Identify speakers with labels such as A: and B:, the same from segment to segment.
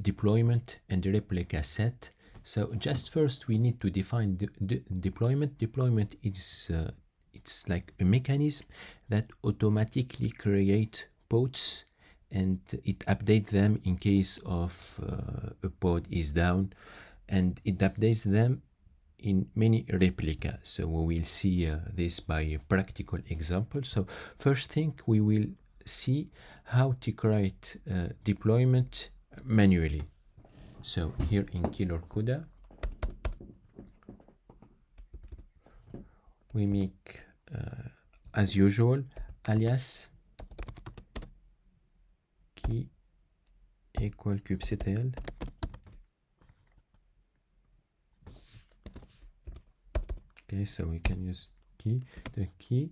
A: deployment and replica set. So just first we need to define the deployment. Deployment is it's like a mechanism that automatically create pods and it updates them in case of a pod is down, and it updates them in many replica. So we will see this by a practical example. So first thing, we will see how to create deployment manually. So here in Killer Coda, we make as usual alias key equal kubectl. Okay, so we can use the key.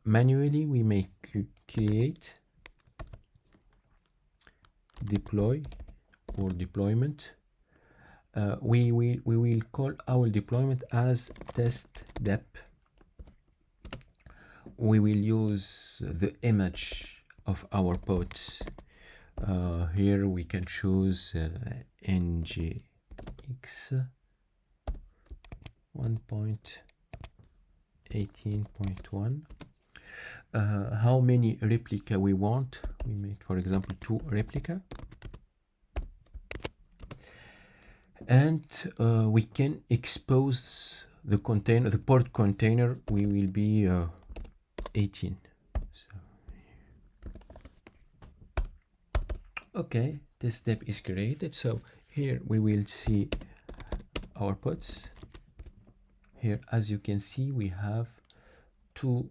A: Manually we make create, deploy or deployment. We will call our deployment as test dep. We will use the image of our pods. Here we can choose ngx 1.18.1. How many replica we want? We make, for example, 2 replica. And we can expose the container, the port container. We will be 18. So, okay, this step is created. So here we will see our pods. Here, as you can see, we have two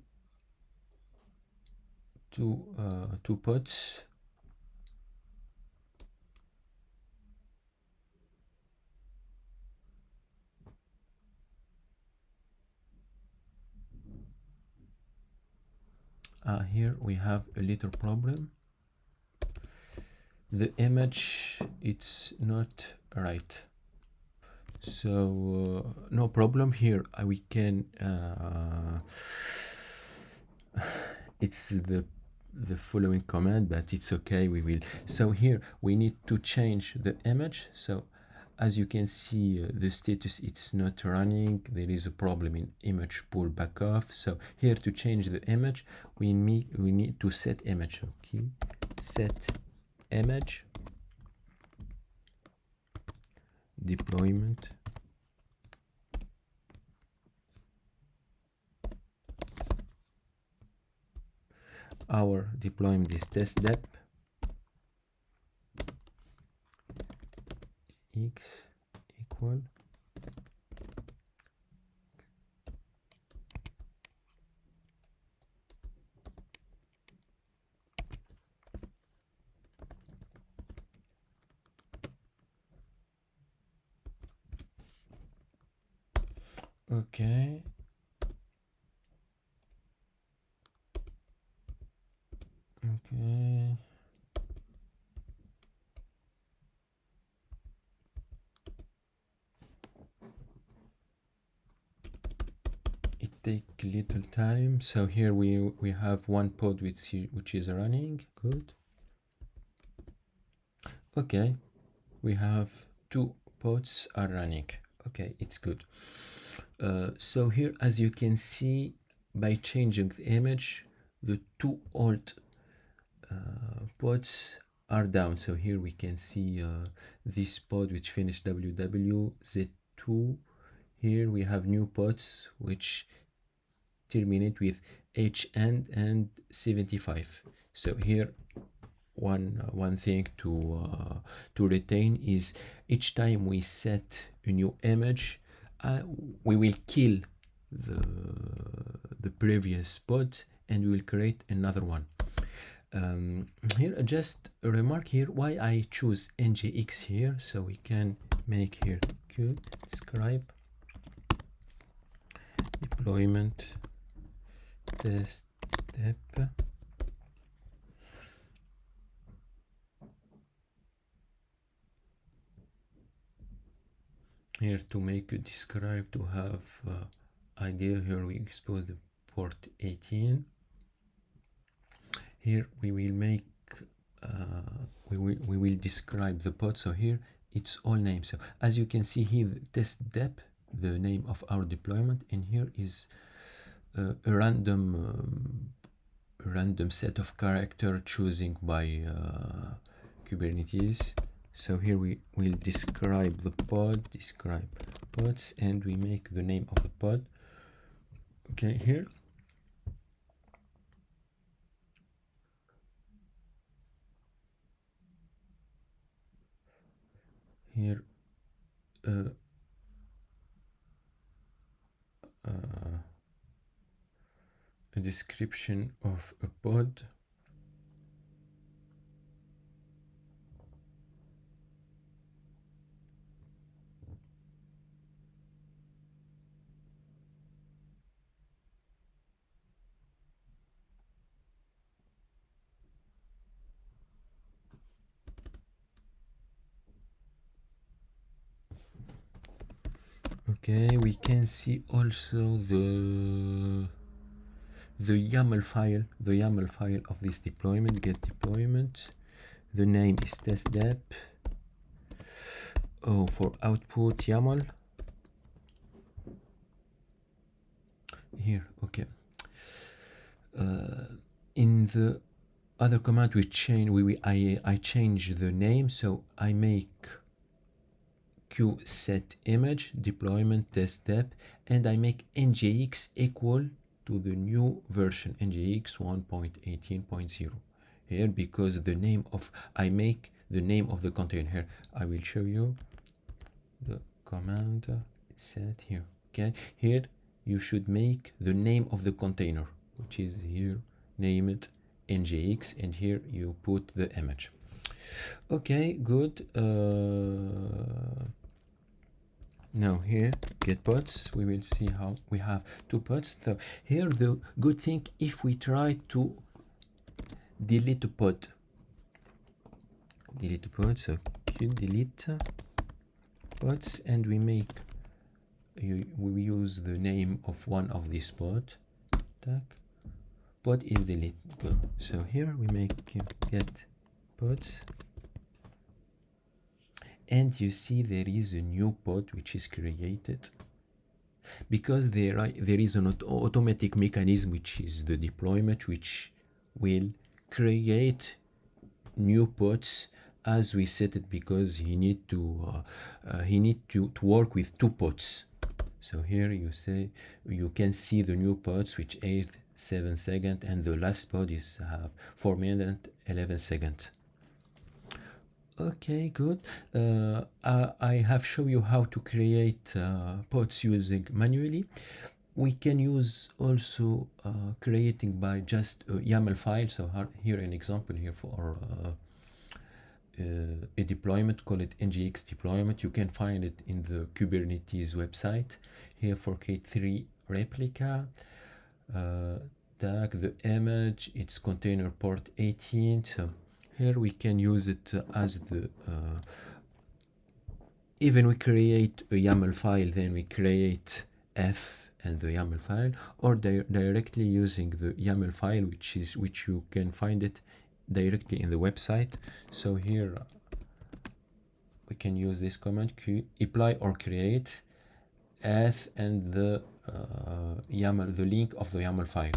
A: pods. Here we have a little problem. The image, it's not right. So no problem here. We can it's the following command, but it's okay. We will. So here we need to change the image. So as you can see, the status, it's not running. There is a problem in image pull back off. So here to change the image, we need to set image. Okay, set image deployment our deployment is test dep x equal okay. Okay. It takes little time. So here we have one pod which is running. Good. Okay, we have 2 pods are running. Okay, it's good. So here, as you can see, by changing the image, the 2 old pods are down. So here we can see this pod which finished WWZ2. Here we have new pods which terminate with HN and 75. So here one thing to retain is each time we set a new image, we will kill the previous pod and we will create another one. Here just a remark here why I choose ngx here, so we can make here code describe deployment test step here to make it describe to have idea. Here we expose the port 18. Here we will make we will describe the pod. So here it's all names. So as you can see here, test dep, the name of our deployment, and here is a random set of character choosing by Kubernetes. So here we will describe the pod, describe pods, and we make the name of the pod. Okay, here uh, a description of a pod. Okay, we can see also the YAML file of this deployment, get deployment. The name is testdep. Oh, for output YAML. Here, okay. In the other command we change, I change the name, so I make qset image deployment testdep, and I make NGX equal to the new version NGX 1.18.0 here, because the name of I make the name of the container here. I will show you the command set here. Okay, here you should make the name of the container, which is here, name it NGX, and here you put the image. Okay, good. Now here, get pods, we will see how we have two pods. So here the good thing, if we try to delete a pod, so delete pods, and we make, we use the name of one of these pods, pod is delete. Good. So here we make get pods, and you see there is a new pod which is created, because there is an automatic mechanism, which is the deployment, which will create new pods as we set it, because he need to work with two pods. So here you can see the new pods, which 7 seconds, and the last pod is have 4 minutes 11 seconds. Okay, good. I have shown you how to create pods using manually. We can use also creating by just a YAML file. So here an example here for a deployment, call it NGX deployment. You can find it in the Kubernetes website. Here for K3 replica, tag the image, it's container port 18. So here we can use it as the even we create a YAML file, then we create F and the YAML file, or directly using the YAML file, which you can find it directly in the website. So here we can use this command apply or create F and the YAML, the link of the YAML file.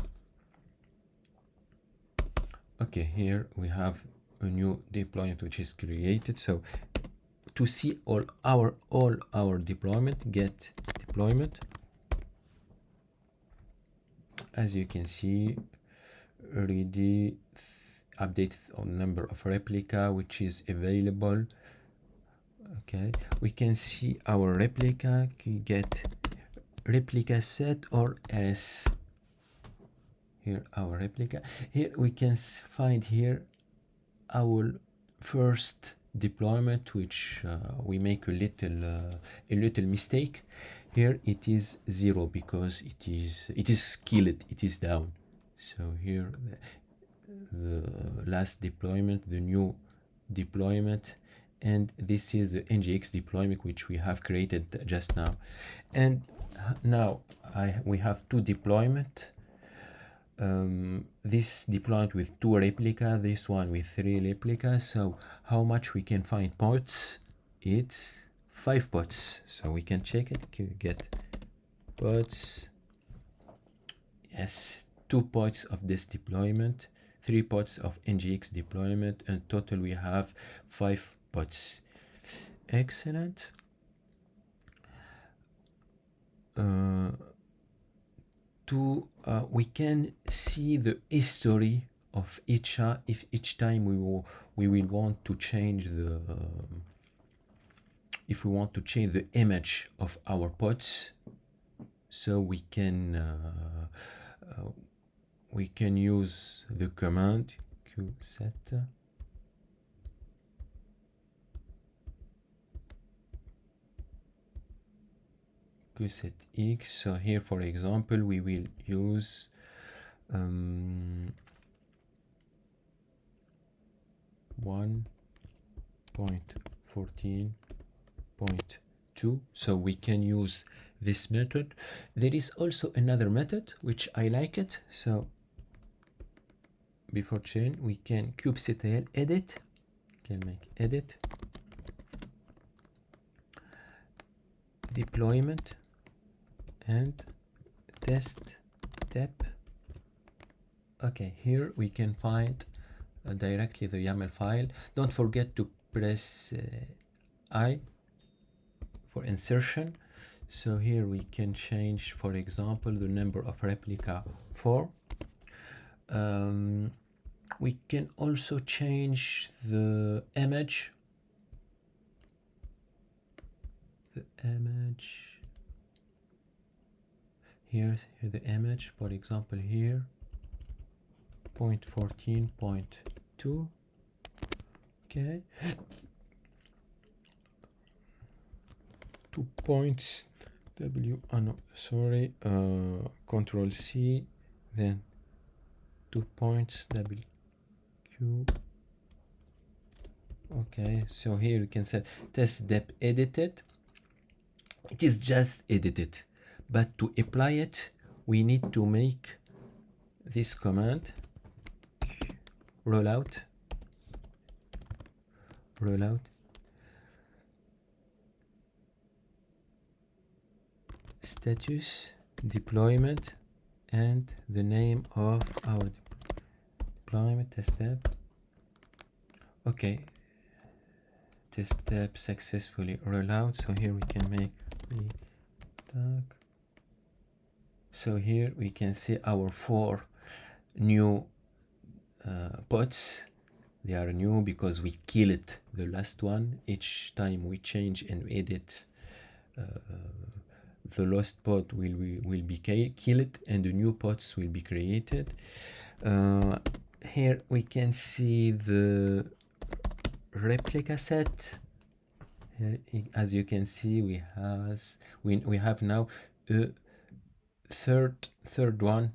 A: Okay, here we have a new deployment which is created. So to see all our deployment, get deployment. As you can see, already update on number of replica which is available. Okay, we can see our replica, get replica set or rs. Here our replica. Here we can find here our first deployment, which we make a little mistake. Here it is 0 because it is killed, it is down. So here the last deployment, the new deployment, and this is the NGX deployment which we have created just now. And now we have two deployment. this deployed with 2 replica, this one with 3 replica. So how much we can find pods? It's 5 pods. So we can check it. Get pods. Yes, 2 pods of this deployment, 3 pods of NGX deployment, and total we have 5 pods. Excellent. We can see the history of each if each time we will want to change the if we want to change the image of our pods, so we can use the command qset qset x. So here, for example, we will use 1.14.2. so we can use this method. There is also another method which I like it. So before change, we can kubectl edit, can make edit deployment and test step. Okay, here we can find directly the YAML file. Don't forget to press I for insertion. So here we can change, for example, the number of replica 4. We can also change the image. Here's the image, for example, here 0.14.2. okay, 2 points w, no, sorry, control C, then 2 points w. Okay, so here you can set test dep edited. It is just edited, but to apply it we need to make this command rollout status deployment and the name of our deployment test step. Okay, test step successfully rollout. So here we can make tag. So here we can see our 4 new pods. They are new because we killed the last one. Each time we change and edit, the lost pod will be killed and the new pods will be created. Here we can see the replica set. Here, as you can see, we have now a third one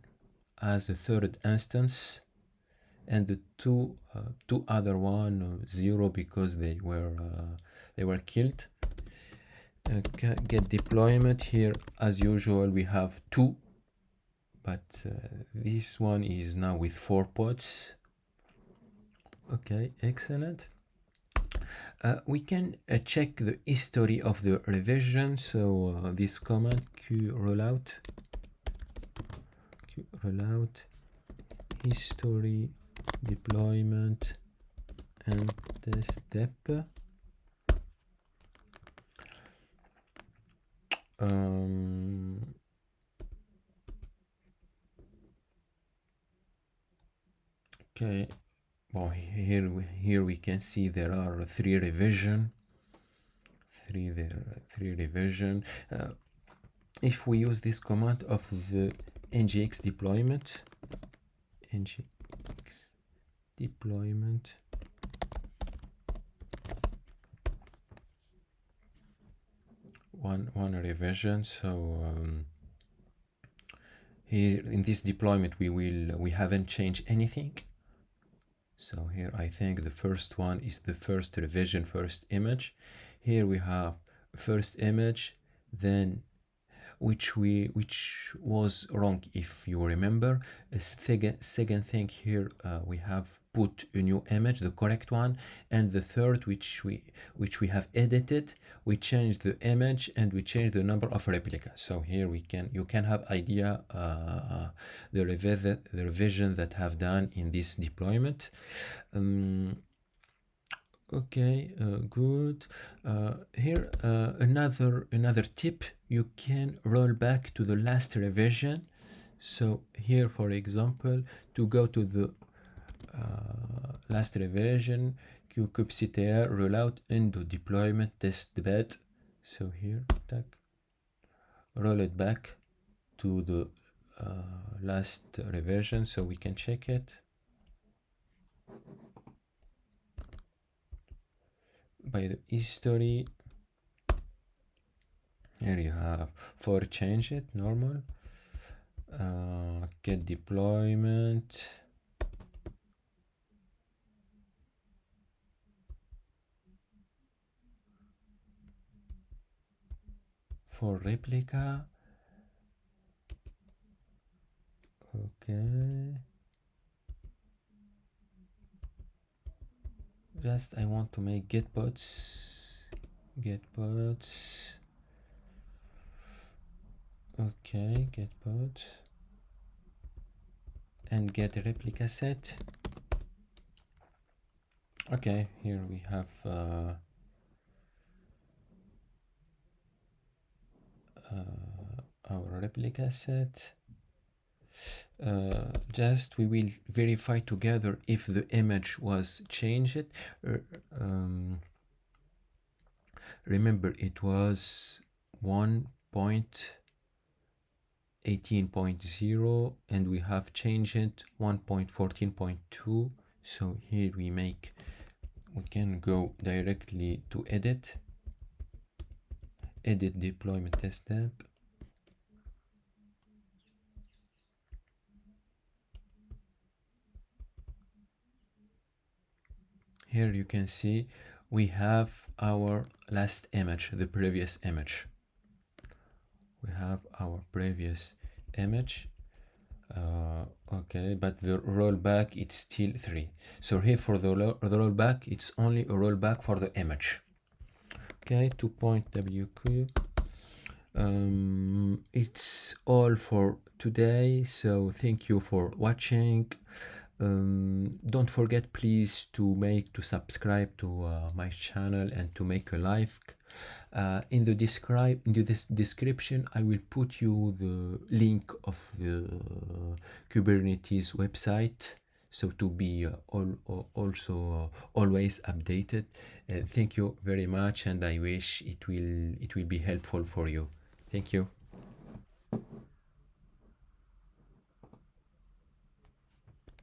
A: as a third instance, and the two other one 0 because they were killed. Get deployment. Here, as usual, we have 2, but this one is now with 4 pods. Okay, excellent. We can check the history of the revision. So this command qrollout history deployment and test step. Okay, well, here we can see there are 3 revision. If we use this command of the ngx deployment, one revision. So here in this deployment we haven't changed anything. So here I think the first one is the first revision, first image. Here we have first image, then which was wrong, if you remember. A second thing here, we have put a new image, the correct one, and the third, which we have edited, we changed the image and we changed the number of replicas. So here you can have idea the revision that have done in this deployment. Okay, good. Here another tip: you can roll back to the last revision. So here, for example, to go to the last revision, kubectl rollout undo deployment testbed. So here, tac, roll it back to the last revision so we can check it. By the history, here you have for change it normal, get deployment, for replica. Okay, just I want to make get pods. Okay, get pod and get a replica set. Okay, here we have our replica set. Just we will verify together if the image was changed. Remember, it was 1.18.0 and we have changed it 1.14.2. So here we can go directly to edit deployment test tab. Here you can see we have our last image, the previous image. We have our previous image. Okay, but the rollback, it's still 3. So here for the rollback, it's only a rollback for the image. Okay, 2.wq. It's all for today, so thank you for watching. Don't forget please to subscribe to my channel and to make a like. In the description I will put you the link of the Kubernetes website, so to be also always updated. Thank you very much, and I wish it will be helpful for you. Thank you.